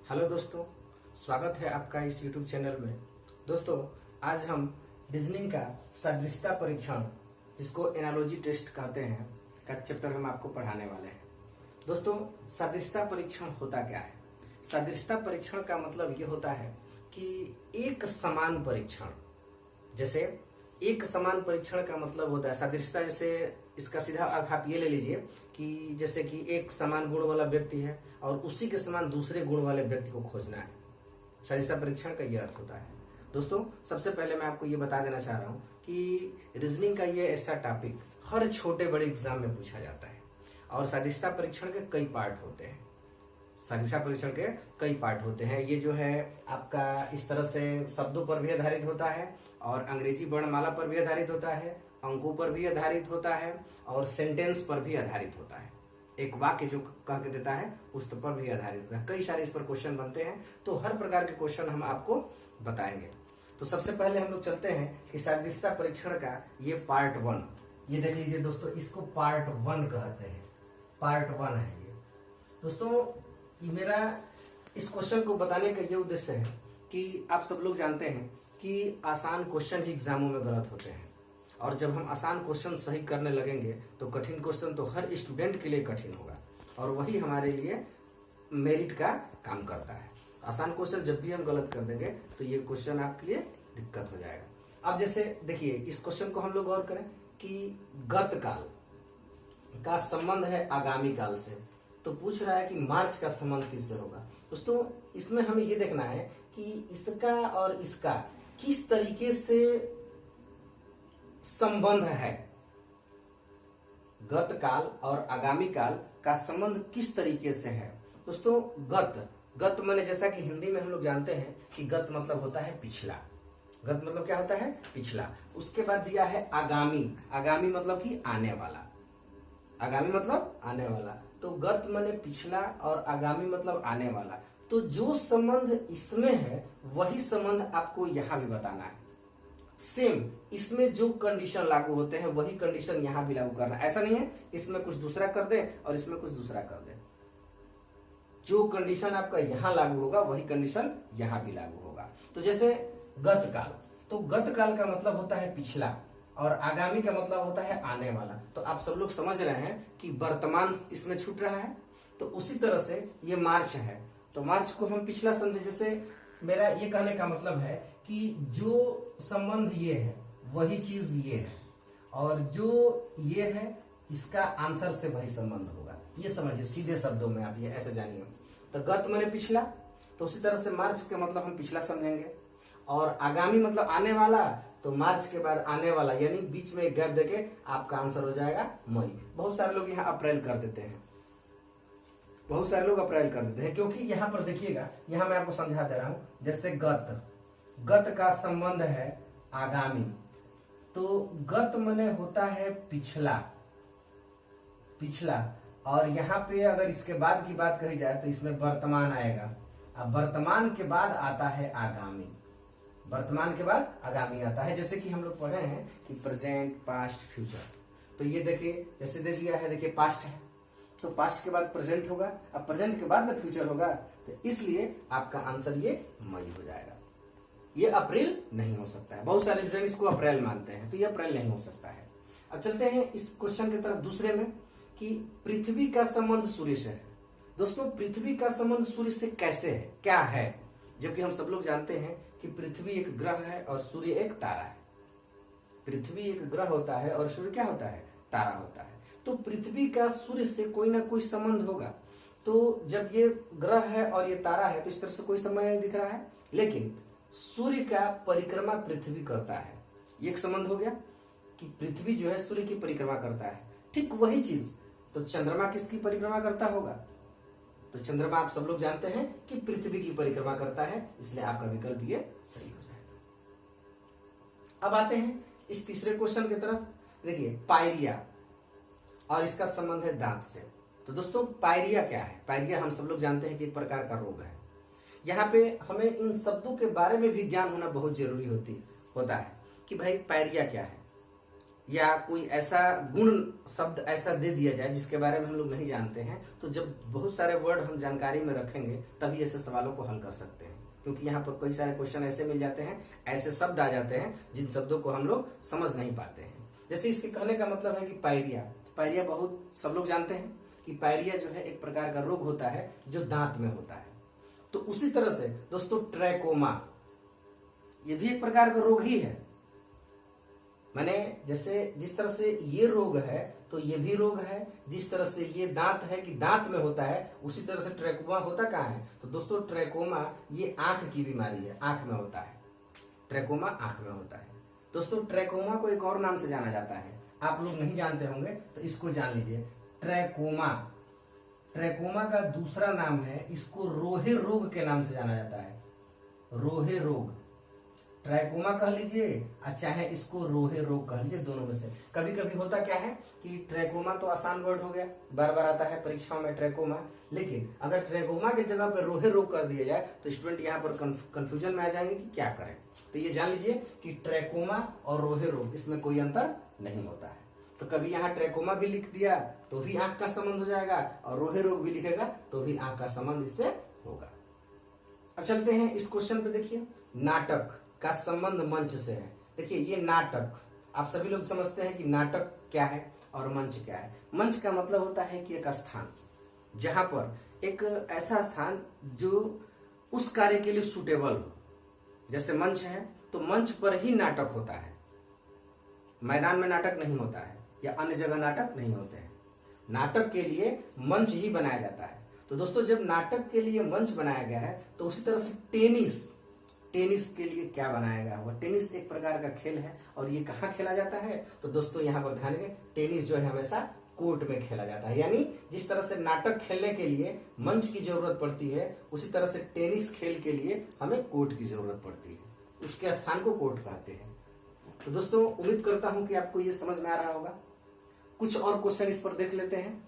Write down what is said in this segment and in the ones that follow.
Hello दोस्तों, स्वागत है आपका इस YouTube चैनल में। दोस्तों, आज हम रीजनिंग का सदृशता परीक्षण, जिसको एनालॉजी टेस्ट कहते हैं, का चैप्टर हम आपको पढ़ाने वाले हैं। दोस्तों, सदृशता परीक्षण होता क्या है? सदृशता परीक्षण का मतलब ये होता है कि एक समान परीक्षण, जैसे एक समान परीक्षण का मतलब होता है सदृशता। जैसे इसका सीधा अर्थ आप ये ले लीजिए कि जैसे कि एक समान गुण वाला व्यक्ति है और उसी के समान दूसरे गुण वाले व्यक्ति को खोजना है। सदृशता परीक्षण का ये अर्थ होता है। दोस्तों, सबसे पहले मैं आपको ये बता देना चाह रहा हूँ कि रीजनिंग का ये ऐसा टॉपिक हर छोटे बड़े एग्जाम में पूछा जाता है और सदृशता परीक्षण के कई पार्ट होते हैं। सदृशता परीक्षण के कई पार्ट होते हैं। ये जो है आपका इस तरह से शब्दों पर भी आधारित होता है और अंग्रेजी वर्णमाला पर भी आधारित होता है, अंकों पर भी आधारित होता है और सेंटेंस पर भी आधारित होता है। एक वाक्य जो कह के देता है उस पर भी आधारित होता है। कई सारे इस पर क्वेश्चन बनते हैं, तो हर प्रकार के क्वेश्चन हम आपको बताएंगे। तो सबसे पहले हम लोग चलते हैं कि सदृशता परीक्षण का ये पार्ट 1, ये देख लीजिए दोस्तों, इसको पार्ट 1 कहते हैं। पार्ट 1 है ये। दोस्तों, ये मेरा इस क्वेश्चन को बताने का ये उद्देश्य है कि आप सब लोग जानते हैं कि आसान क्वेश्चन ही एग्जामों में गलत होते हैं और जब हम आसान क्वेश्चन सही करने लगेंगे तो कठिन क्वेश्चन तो हर स्टूडेंट के लिए कठिन होगा और वही हमारे लिए मेरिट का काम करता है। आसान क्वेश्चन जब भी हम गलत कर देंगे तो ये क्वेश्चन आपके लिए दिक्कत हो जाएगा। अब जैसे देखिए, इस क्वेश्चन को हम लोग गौर करें कि गत काल का संबंध है आगामी काल से, तो पूछ रहा है कि मार्च का संबंध किससे होगा। दोस्तों, इसमें हमें ये देखना है कि इसका और इसका किस तरीके से संबंध है। गत काल और आगामी काल का संबंध किस तरीके से है। दोस्तों, गत माने जैसा कि हिंदी में हम लोग जानते हैं कि गत मतलब होता है पिछला। गत मतलब क्या होता है? पिछला। उसके बाद दिया है आगामी। आगामी मतलब कि आने वाला। आगामी मतलब आने वाला। तो गत माने पिछला और आगामी मतलब आने वाला। तो जो संबंध इसमें है वही संबंध आपको यहां भी बताना है। सेम इसमें जो कंडीशन लागू होते हैं वही कंडीशन यहां भी लागू करना है। ऐसा नहीं है इसमें कुछ दूसरा कर दे और इसमें कुछ दूसरा कर दे। जो कंडीशन आपका यहां लागू होगा वही कंडीशन यहां भी लागू होगा। तो जैसे गत काल, तो गत काल का मतलब होता है पिछला और आगामी का मतलब होता है आने वाला। तो आप सब लोग समझ रहे हैं कि वर्तमान इसमें छूट रहा है। तो उसी तरह से ये मार्च है, तो मार्च को हम पिछला समझे। जैसे मेरा ये कहने का मतलब है कि जो संबंध ये है वही चीज ये है और जो ये है इसका आंसर से वही संबंध होगा। ये समझिए सीधे शब्दों में, आप ये ऐसे जानिए। तो गत माने पिछला, तो उसी तरह से मार्च का मतलब हम पिछला समझेंगे और आगामी मतलब आने वाला, तो मार्च के बाद आने वाला, यानी बीच में एक गैप देके आपका आंसर हो जाएगा मई। बहुत सारे लोग यहाँ अप्रैल कर देते हैं, बहुत सारे लोग अप्रैल कर देते हैं, क्योंकि यहाँ पर देखिएगा, यहाँ मैं आपको समझा दे रहा हूं। जैसे गत का संबंध है आगामी, तो गत माने होता है पिछला और यहाँ पे अगर इसके बाद की बात कही जाए तो इसमें वर्तमान आएगा। अब वर्तमान के बाद आता है आगामी, वर्तमान के बाद आगामी आता है। जैसे कि हम लोग पढ़े हैं कि प्रेजेंट, पास्ट, फ्यूचर। तो ये देखिए, जैसे दे दिया है, देखिए पास्ट है तो पास्ट के बाद प्रेजेंट होगा, अब प्रेजेंट के बाद में फ्यूचर होगा, तो इसलिए आपका आंसर ये मई हो जाएगा। ये अप्रैल नहीं हो सकता है। बहुत सारे स्टूडेंट इसको अप्रैल मानते हैं, तो ये अप्रैल नहीं हो सकता है। अब चलते हैं इस क्वेश्चन की तरफ दूसरे में कि पृथ्वी का संबंध सूर्य से है। दोस्तों, पृथ्वी का संबंध सूर्य से कैसे है, क्या है? जबकि हम सब लोग जानते हैं कि पृथ्वी एक ग्रह है और सूर्य एक तारा है। पृथ्वी एक ग्रह होता है और सूर्य क्या होता है? तारा होता है। तो पृथ्वी का सूर्य से कोई ना कोई संबंध होगा। तो जब ये ग्रह है और ये तारा है तो इस तरह से कोई संबंध नहीं दिख रहा है, लेकिन सूर्य का परिक्रमा पृथ्वी करता है। ये एक संबंध हो गया कि पृथ्वी जो है सूर्य की परिक्रमा करता है। ठीक वही चीज तो चंद्रमा किसकी परिक्रमा करता होगा? तो चंद्रमा आप सब लोग जानते हैं कि पृथ्वी की परिक्रमा करता है, इसलिए आपका विकल्प ये सही हो जाएगा। अब आते हैं इस तीसरे क्वेश्चन की तरफ। देखिए, पायरिया और इसका संबंध है दांत से। तो दोस्तों, पायरिया क्या है? पायरिया हम सब लोग जानते हैं कि एक प्रकार का रोग है। यहाँ पे हमें इन शब्दों के बारे में भी ज्ञान होना बहुत जरूरी होता है कि भाई पायरिया क्या है। या कोई ऐसा गुण शब्द ऐसा दे दिया जाए जिसके बारे में हम लोग नहीं जानते हैं, तो जब बहुत सारे वर्ड हम जानकारी में रखेंगे तभी ऐसे सवालों को हल कर सकते हैं। क्योंकि यहाँ पर कई सारे क्वेश्चन ऐसे मिल जाते हैं, ऐसे शब्द आ जाते हैं जिन शब्दों को हम लोग समझ नहीं पाते हैं। जैसे इसके कहने का मतलब है कि पायरिया, पायरिया बहुत सब लोग जानते हैं कि पायरिया जो है एक प्रकार का रोग होता है जो दांत में होता है। तो उसी तरह से दोस्तों ट्रैकोमा, ये भी एक प्रकार का रोग ही है। माने जैसे जिस तरह से ये रोग है तो ये भी रोग है, जिस तरह से ये दांत है कि दांत में होता है, उसी तरह से ट्रैकोमा होता कहाँ है? तो दोस्तों ट्रैकोमा ये आंख की बीमारी है, आंख में होता है। ट्रैकोमा आंख में होता है। दोस्तों ट्रैकोमा को एक और नाम से जाना जाता है, आप लोग नहीं जानते होंगे तो इसको जान लीजिए। ट्रैकोमा, ट्रैकोमा का दूसरा नाम है, इसको रोहे रोग के नाम से जाना जाता है। रोहे रोग, ट्रैकोमा कह लीजिए और चाहे इसको रोहे रोग कह लीजिए, दोनों में से। कभी कभी होता क्या है कि ट्रैकोमा तो आसान वर्ड हो गया, बार बार आता है परीक्षाओं में ट्रैकोमा, लेकिन अगर ट्रैकोमा की जगह पर रोहे रोग कर दिया जाए तो स्टूडेंट यहाँ पर कंफ्यूजन में आ जाएंगे कि क्या करें। तो ये जान लीजिए कि ट्रैकोमा और रोहे रोग इसमें कोई अंतर नहीं होता है। तो कभी यहाँ ट्रैकोमा भी लिख दिया तो भी आंख का संबंध हो जाएगा, और रोहे रोग भी लिखेगा तो भी आंख का संबंध इससे होगा। अब चलते हैं इस क्वेश्चन पे। देखिए, नाटक का संबंध मंच से है। देखिए ये नाटक, आप सभी लोग समझते हैं कि नाटक क्या है और मंच क्या है। मंच का मतलब होता है कि एक स्थान, जहां पर एक ऐसा स्थान जो उस कार्य के लिए सुटेबल हो। जैसे मंच है तो मंच पर ही नाटक होता है, मैदान में नाटक नहीं होता है या अन्य जगह नाटक नहीं होते हैं। नाटक के लिए मंच ही बनाया जाता है। तो दोस्तों जब नाटक के लिए मंच बनाया गया है तो उसी तरह से टेनिस, टेनिस के लिए क्या बनाया गया होगा? टेनिस एक प्रकार का खेल है और ये कहाँ खेला जाता है? तो दोस्तों यहाँ पर ध्यान दें, टेनिस जो है हमेशा कोर्ट में खेला जाता है। यानी जिस तरह से नाटक खेलने के लिए मंच की जरूरत पड़ती है, उसी तरह से टेनिस खेल के लिए हमें कोर्ट की जरूरत पड़ती है। उसके स्थान को कोर्ट कहते हैं। तो दोस्तों उम्मीद करता हूं कि आपको ये समझ में आ रहा होगा। कुछ और क्वेश्चन इस पर देख लेते हैं।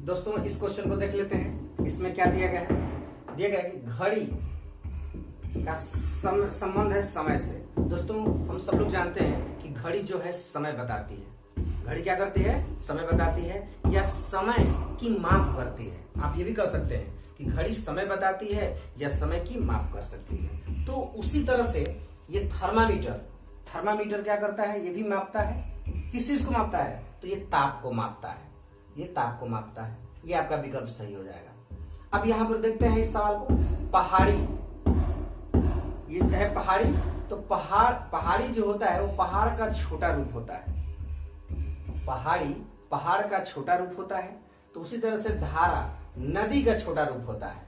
दोस्तों इस क्वेश्चन को देख लेते हैं। इसमें क्या दिया गया है? दिया गया है कि घड़ी का संबंध है समय से। दोस्तों हम सब लोग जानते हैं कि घड़ी जो है समय बताती है। घड़ी क्या करती है? समय बताती है या समय की माप करती है। आप ये भी कह सकते हैं कि घड़ी समय बताती है या समय की माप कर सकती है। तो उसी तरह से ये थर्मामीटर, थर्मामीटर क्या करता है? ये भी मापता है। किस चीज को मापता है? तो ये ताप को मापता है, ये ताप को मापता है। ये आपका विकल्प सही हो जाएगा। अब यहां पर देखते हैं इस सवाल को। पहाड़ी, ये है पहाड़ी। तो पहाड़ी जो होता है वो पहाड़ का छोटा रूप होता है। पहाड़ी पहाड़ का छोटा रूप होता है। तो उसी तरह से धारा नदी का छोटा रूप होता है,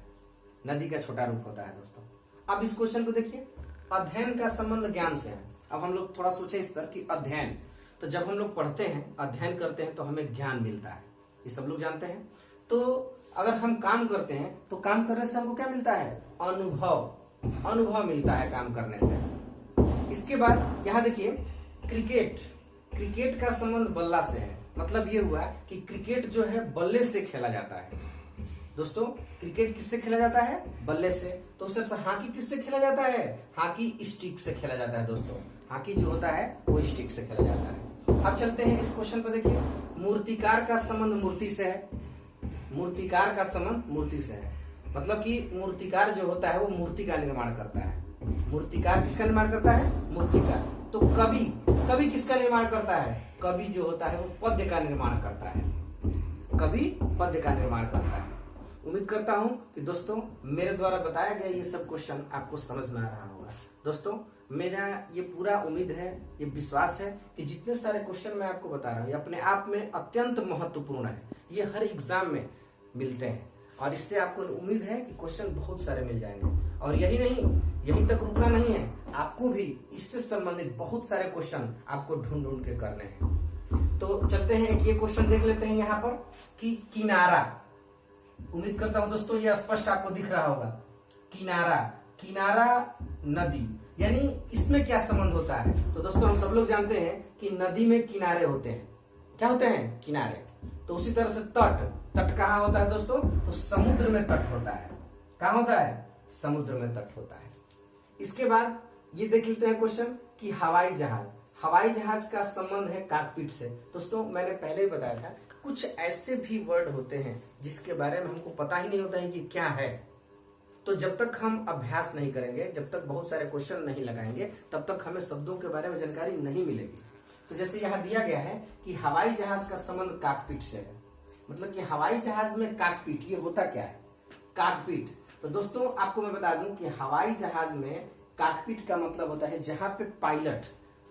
नदी का छोटा रूप होता है। दोस्तों अब इस क्वेश्चन को देखिए, अध्ययन का संबंध ज्ञान से है। अब हम लोग थोड़ा सोचे इस पर कि अध्ययन, तो जब हम लोग पढ़ते हैं, अध्ययन करते हैं तो हमें ज्ञान मिलता है, ये सब लोग जानते हैं। तो अगर हम काम करते हैं तो काम करने से हमको क्या मिलता है? अनुभव, अनुभव मिलता है काम करने से। इसके बाद यहाँ देखिए क्रिकेट, क्रिकेट का संबंध बल्ला से है। मतलब ये हुआ कि क्रिकेट जो है बल्ले से खेला जाता है। दोस्तों क्रिकेट किससे खेला जाता है? बल्ले से। तो उससे हॉकी किससे खेला जाता है? हॉकी स्टिक से खेला जाता है। दोस्तों हॉकी जो होता है वो स्टिक से खेला जाता है। अब चलते हैं इस क्वेश्चन पर। देखिए मूर्तिकार का संबंध मूर्ति से है। मूर्तिकार का संबंध मूर्ति से है। मतलब कि मूर्तिकार जो होता है वो मूर्ति का निर्माण करता है। मूर्तिकार किसका निर्माण करता है? मूर्तिकार। तो कवि, कवि किसका निर्माण करता है? कवि जो होता है वो पद्य का निर्माण करता है। कवि पद्य का निर्माण करता है। उम्मीद करता हूं कि दोस्तों मेरे द्वारा बताया गया ये सब क्वेश्चन आपको समझ में आ रहा होगा। दोस्तों मेरा ये पूरा उम्मीद है, ये विश्वास है कि जितने सारे क्वेश्चन मैं आपको बता रहा हूँ ये अपने आप में अत्यंत महत्वपूर्ण है। ये हर एग्जाम में मिलते हैं और इससे आपको उम्मीद है कि क्वेश्चन बहुत सारे मिल जाएंगे। और यही नहीं, यहीं तक रुकना नहीं है, आपको भी इससे संबंधित बहुत सारे क्वेश्चन आपको ढूंढ ढूंढ के करने हैं। तो चलते हैं ये क्वेश्चन देख लेते हैं यहाँ पर कि किनारा। उम्मीद करता हूं दोस्तों ये स्पष्ट आपको दिख रहा होगा। किनारा, किनारा नदी, यानी इसमें क्या संबंध होता है? तो दोस्तों हम सब लोग जानते हैं कि नदी में किनारे होते हैं। क्या होते हैं? किनारे। तो उसी तरह से तट, तट कहाँ होता है दोस्तों? तो समुद्र में तट होता है। कहाँ होता है? समुद्र में तट होता है। इसके बाद ये देख लेते हैं क्वेश्चन कि हवाई जहाज का संबंध है कॉकपिट से। दोस्तों मैंने पहले ही बताया था कुछ ऐसे भी वर्ड होते हैं जिसके बारे में हमको पता ही नहीं होता है कि क्या है। तो जब तक हम अभ्यास नहीं करेंगे, जब तक बहुत सारे क्वेश्चन नहीं लगाएंगे, तब तक हमें शब्दों के बारे में जानकारी नहीं मिलेगी। तो जैसे यहाँ दिया गया है कि हवाई जहाज का संबंध कॉकपिट से है, मतलब कि हवाई जहाज में कॉकपिट ये होता क्या है, कॉकपिट। तो दोस्तों आपको मैं बता दूं कि हवाई जहाज में कॉकपिट का मतलब होता है जहां पे पायलट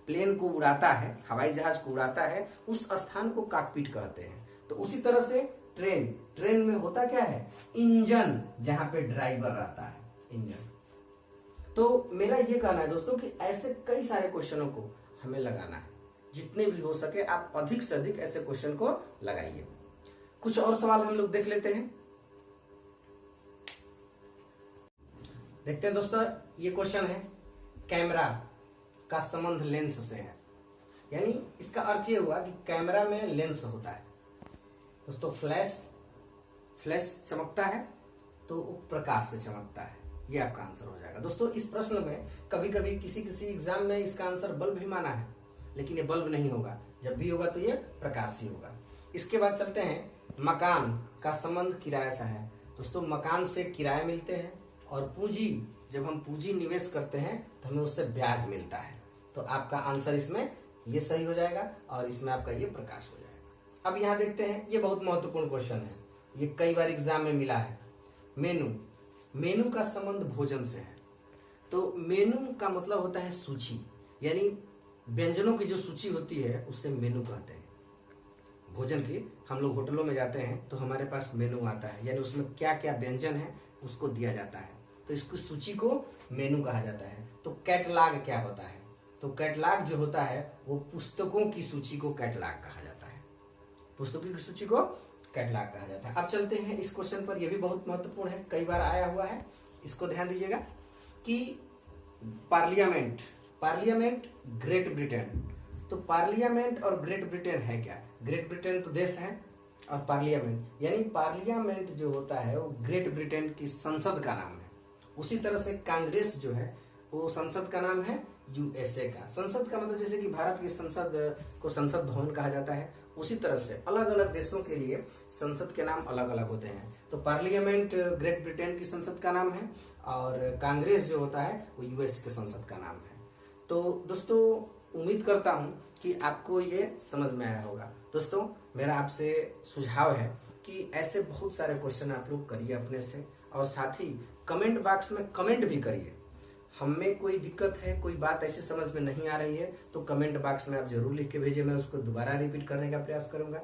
प्लेन को उड़ाता है, हवाई जहाज को उड़ाता है, उस स्थान को कॉकपिट कहते हैं। तो उसी तरह से ट्रेन में होता क्या है, इंजन, जहां पे ड्राइवर रहता है, इंजन। तो मेरा ये कहना है दोस्तों कि ऐसे कई सारे क्वेश्चनों को हमें लगाना है, जितने भी हो सके आप अधिक से अधिक ऐसे क्वेश्चन को लगाइए। कुछ और सवाल हम लोग देख लेते हैं। देखते हैं दोस्तों, ये क्वेश्चन है कैमरा का संबंध लेंस से है, यानी इसका अर्थ ये हुआ कि कैमरा में लेंस होता है। दोस्तों फ्लैश चमकता है तो वो प्रकाश से चमकता है, ये आपका आंसर हो जाएगा। दोस्तों इस प्रश्न में कभी कभी किसी एग्जाम में इसका आंसर बल्ब भी माना है, लेकिन ये बल्ब नहीं होगा, जब भी होगा तो ये प्रकाश ही होगा। इसके बाद चलते हैं, मकान का संबंध किराया से है। दोस्तों मकान से किराया मिलते हैं और पूंजी, जब हम पूंजी निवेश करते हैं तो हमें उससे ब्याज मिलता है। तो आपका आंसर इसमें ये सही हो जाएगा और इसमें आपका ये प्रकाश हो जाएगा। अब यहाँ देखते हैं, ये बहुत महत्वपूर्ण क्वेश्चन है, ये कई बार एग्जाम में मिला है। मेनू का संबंध भोजन से है। तो मेनू का मतलब होता है सूची, यानी व्यंजनों की जो सूची होती है उससे मेनू कहते हैं। भोजन की, हम लोग होटलों में जाते हैं तो हमारे पास मेनू आता है, यानी उसमें क्या क्या व्यंजन है उसको दिया जाता है, तो इसकी सूची को मेनू कहा जाता है। तो कैटलॉग क्या होता है, तो कैटलॉग जो होता है वो पुस्तकों की सूची को कैटलॉग कहा जाता है, पुस्तकों की सूची को कैटलॉग कहा जाता है। अब चलते हैं इस क्वेश्चन पर, यह भी बहुत महत्वपूर्ण है, कई बार आया हुआ है, इसको ध्यान दीजिएगा कि पार्लियामेंट ग्रेट ब्रिटेन। तो पार्लियामेंट और ग्रेट ब्रिटेन है क्या, ग्रेट ब्रिटेन तो देश है और पार्लियामेंट, यानी पार्लियामेंट जो होता है वो ग्रेट ब्रिटेन की संसद का नाम है। उसी तरह से कांग्रेस जो है वो संसद का नाम है यूएसए का। संसद का मतलब जैसे कि भारत की संसद को संसद भवन कहा जाता है, उसी तरह से अलग अलग देशों के लिए संसद के नाम अलग अलग होते हैं। तो पार्लियामेंट ग्रेट ब्रिटेन की संसद का नाम है और कांग्रेस जो होता है वो यूएस के संसद का नाम है। तो दोस्तों उम्मीद करता हूं कि आपको ये समझ में आया होगा। दोस्तों मेरा आपसे सुझाव है कि ऐसे बहुत सारे क्वेश्चन आप लोग करिए अपने से, और साथ ही कमेंट बॉक्स में कमेंट भी करिए। हमें कोई दिक्कत है, कोई बात ऐसी समझ में नहीं आ रही है तो कमेंट बॉक्स में आप जरूर लिख के भेजिए, मैं उसको दोबारा रिपीट करने का प्रयास करूंगा।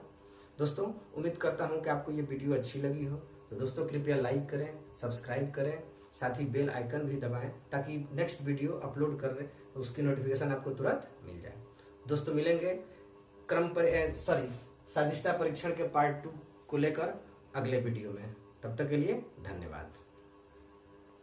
दोस्तों उम्मीद करता हूं कि आपको ये वीडियो अच्छी लगी हो, तो दोस्तों कृपया लाइक करें, सब्सक्राइब करें, साथ ही बेल आइकन भी दबाएं ताकि नेक्स्ट वीडियो अपलोड कर रहे तो उसकी नोटिफिकेशन आपको तुरंत मिल जाए। दोस्तों मिलेंगे सादिस्ता परीक्षण के पार्ट 2 को लेकर अगले वीडियो में, तब तक के लिए धन्यवाद।